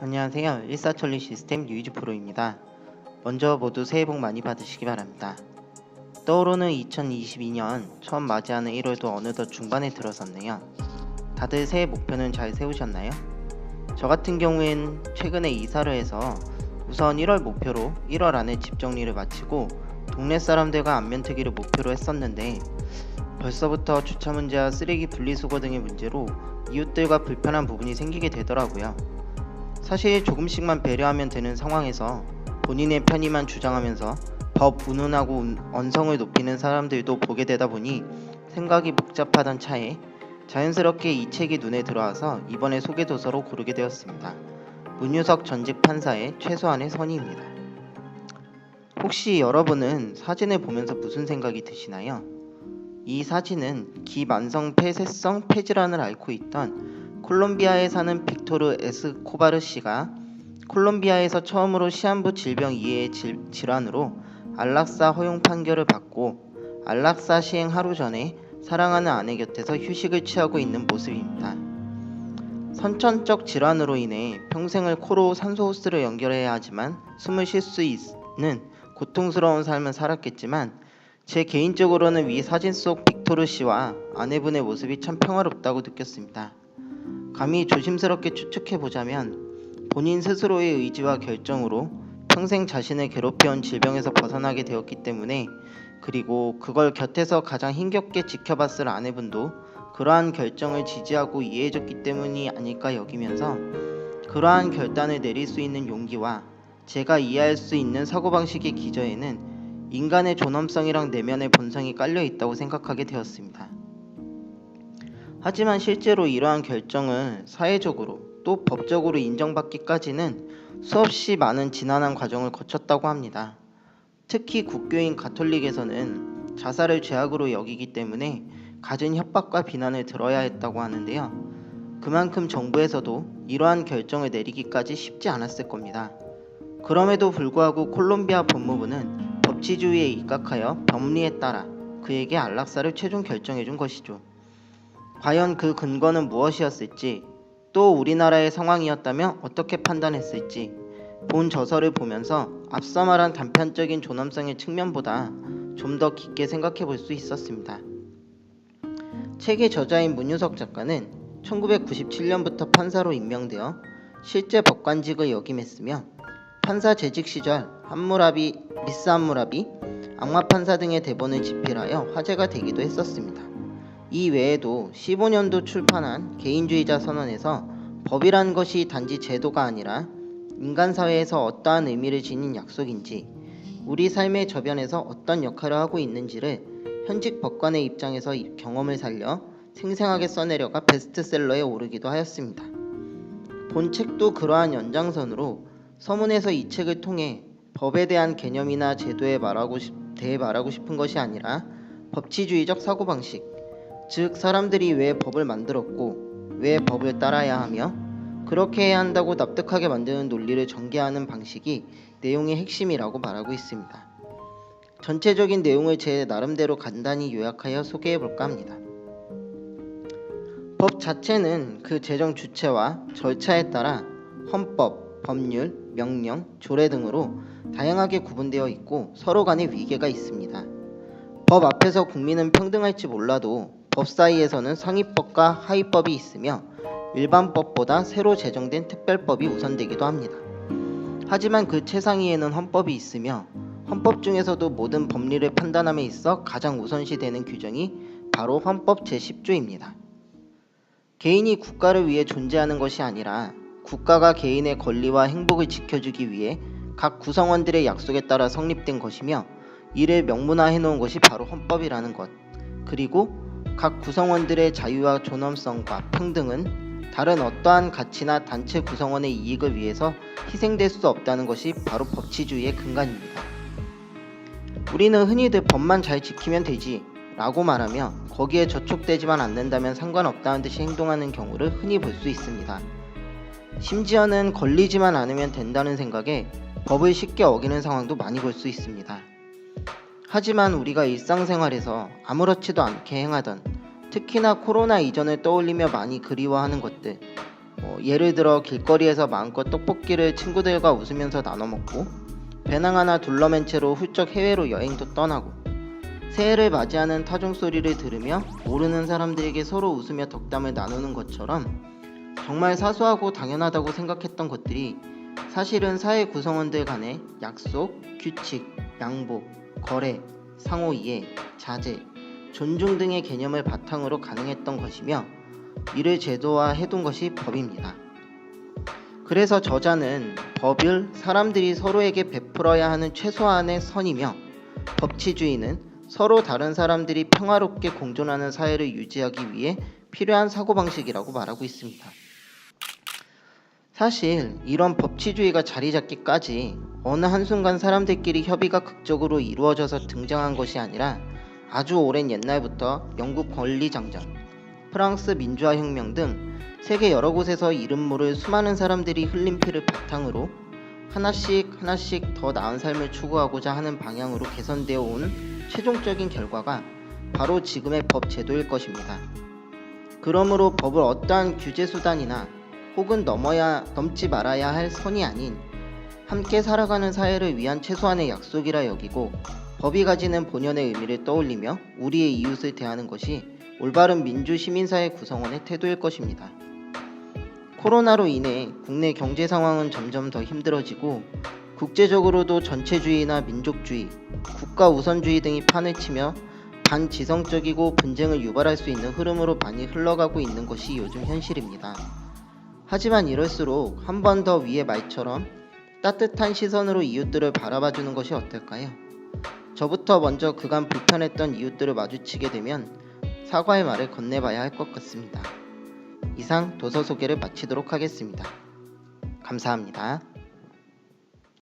안녕하세요. 일사천리 시스템 유이즈 프로입니다. 먼저 모두 새해 복 많이 받으시기 바랍니다. 떠오르는 2022년 처음 맞이하는 1월도 어느덧 중반에 들어섰네요. 다들 새해 목표는 잘 세우셨나요? 저 같은 경우엔 최근에 이사를 해서 우선 1월 목표로 1월 안에 집 정리를 마치고 동네 사람들과 안면트기를 목표로 했었는데 벌써부터 주차 문제와 쓰레기 분리수거 등의 문제로 이웃들과 불편한 부분이 생기게 되더라고요. 사실 조금씩만 배려하면 되는 상황에서 본인의 편의만 주장하면서 법 운운하고 언성을 높이는 사람들도 보게 되다 보니 생각이 복잡하던 차에 자연스럽게 이 책이 눈에 들어와서 이번에 소개도서로 고르게 되었습니다. 문유석 전직 판사의 최소한의 선의입니다. 혹시 여러분은 사진을 보면서 무슨 생각이 드시나요? 이 사진은 기만성 폐쇄성 폐질환을 앓고 있던 콜롬비아에 사는 빅토르 에스코바르 씨가 콜롬비아에서 처음으로 시한부 질병 이해의 질환으로 안락사 허용 판결을 받고 안락사 시행 하루 전에 사랑하는 아내 곁에서 휴식을 취하고 있는 모습입니다. 선천적 질환으로 인해 평생을 코로 산소호스를 연결해야 하지만 숨을 쉴 수 있는 고통스러운 삶을 살았겠지만 제 개인적으로는 위 사진 속 빅토르 씨와 아내분의 모습이 참 평화롭다고 느꼈습니다. 감히 조심스럽게 추측해보자면 본인 스스로의 의지와 결정으로 평생 자신을 괴롭혀온 질병에서 벗어나게 되었기 때문에, 그리고 그걸 곁에서 가장 힘겹게 지켜봤을 아내분도 그러한 결정을 지지하고 이해해줬기 때문이 아닐까 여기면서 그러한 결단을 내릴 수 있는 용기와 제가 이해할 수 있는 사고방식의 기저에는 인간의 존엄성이랑 내면의 본성이 깔려있다고 생각하게 되었습니다. 하지만 실제로 이러한 결정을 사회적으로 또 법적으로 인정받기까지는 수없이 많은 지난한 과정을 거쳤다고 합니다. 특히 국교인 가톨릭에서는 자살을 죄악으로 여기기 때문에 갖은 협박과 비난을 들어야 했다고 하는데요. 그만큼 정부에서도 이러한 결정을 내리기까지 쉽지 않았을 겁니다. 그럼에도 불구하고 콜롬비아 법무부는 법치주의에 입각하여 법리에 따라 그에게 안락사를 최종 결정해준 것이죠. 과연 그 근거는 무엇이었을지, 또 우리나라의 상황이었다면 어떻게 판단했을지 본 저서를 보면서 앞서 말한 단편적인 존엄성의 측면보다 좀 더 깊게 생각해 볼 수 있었습니다. 책의 저자인 문유석 작가는 1997년부터 판사로 임명되어 실제 법관직을 역임했으며 판사 재직 시절 미스 함무라비, 악마판사 등의 대본을 집필하여 화제가 되기도 했었습니다. 이 외에도 15년도 출판한 개인주의자 선언에서 법이란 것이 단지 제도가 아니라 인간사회에서 어떠한 의미를 지닌 약속인지, 우리 삶의 저변에서 어떤 역할을 하고 있는지를 현직 법관의 입장에서 경험을 살려 생생하게 써내려가 베스트셀러에 오르기도 하였습니다. 본 책도 그러한 연장선으로 서문에서 이 책을 통해 법에 대한 개념이나 제도에 대해 말하고 싶은 것이 아니라 법치주의적 사고방식, 즉 사람들이 왜 법을 만들었고 왜 법을 따라야 하며 그렇게 해야 한다고 납득하게 만드는 논리를 전개하는 방식이 내용의 핵심이라고 말하고 있습니다. 전체적인 내용을 제 나름대로 간단히 요약하여 소개해볼까 합니다. 법 자체는 그 제정 주체와 절차에 따라 헌법, 법률, 명령, 조례 등으로 다양하게 구분되어 있고 서로 간에 위계가 있습니다. 법 앞에서 국민은 평등할지 몰라도 법 사이에서는 상위법과 하위법이 있으며 일반법보다 새로 제정된 특별법이 우선되기도 합니다. 하지만 그 최상위에는 헌법이 있으며 헌법 중에서도 모든 법리를 판단함에 있어 가장 우선시되는 규정이 바로 헌법 제10조입니다. 개인이 국가를 위해 존재하는 것이 아니라 국가가 개인의 권리와 행복을 지켜주기 위해 각 구성원들의 약속에 따라 성립된 것이며 이를 명문화해 놓은 것이 바로 헌법이라는 것, 그리고 각 구성원들의 자유와 존엄성과 평등은 다른 어떠한 가치나 단체 구성원의 이익을 위해서 희생될 수 없다는 것이 바로 법치주의의 근간입니다. 우리는 흔히들 법만 잘 지키면 되지 라고 말하며 거기에 저촉되지만 않는다면 상관없다는 듯이 행동하는 경우를 흔히 볼 수 있습니다. 심지어는 걸리지만 않으면 된다는 생각에 법을 쉽게 어기는 상황도 많이 볼 수 있습니다. 하지만 우리가 일상생활에서 아무렇지도 않게 행하던, 특히나 코로나 이전을 떠올리며 많이 그리워하는 것들, 예를 들어 길거리에서 마음껏 떡볶이를 친구들과 웃으면서 나눠 먹고 배낭 하나 둘러맨 채로 훌쩍 해외로 여행도 떠나고 새해를 맞이하는 타종 소리를 들으며 모르는 사람들에게 서로 웃으며 덕담을 나누는 것처럼 정말 사소하고 당연하다고 생각했던 것들이 사실은 사회 구성원들 간의 약속, 규칙, 양보, 거래, 상호 이해, 자제, 존중 등의 개념을 바탕으로 가능했던 것이며 이를 제도화해둔 것이 법입니다. 그래서 저자는 법을 사람들이 서로에게 베풀어야 하는 최소한의 선이며 법치주의는 서로 다른 사람들이 평화롭게 공존하는 사회를 유지하기 위해 필요한 사고방식이라고 말하고 있습니다. 사실 이런 법치주의가 자리 잡기까지 어느 한순간 사람들끼리 협의가 극적으로 이루어져서 등장한 것이 아니라 아주 오랜 옛날부터 영국 권리장전, 프랑스 민주화혁명 등 세계 여러 곳에서 이름 모를 수많은 사람들이 흘린 피를 바탕으로 하나씩 더 나은 삶을 추구하고자 하는 방향으로 개선되어 온 최종적인 결과가 바로 지금의 법 제도일 것입니다. 그러므로 법을 어떠한 규제 수단이나 혹은 넘지 말아야 할 선이 아닌 함께 살아가는 사회를 위한 최소한의 약속이라 여기고 법이 가지는 본연의 의미를 떠올리며 우리의 이웃을 대하는 것이 올바른 민주 시민사회 구성원의 태도일 것입니다. 코로나로 인해 국내 경제 상황은 점점 더 힘들어지고 국제적으로도 전체주의나 민족주의, 국가 우선주의 등이 판을 치며 반지성적이고 분쟁을 유발할 수 있는 흐름으로 많이 흘러가고 있는 것이 요즘 현실입니다. 하지만 이럴수록 한 번 더 위의 말처럼 따뜻한 시선으로 이웃들을 바라봐주는 것이 어떨까요? 저부터 먼저 그간 불편했던 이웃들을 마주치게 되면 사과의 말을 건네봐야 할 것 같습니다. 이상 도서 소개를 마치도록 하겠습니다. 감사합니다.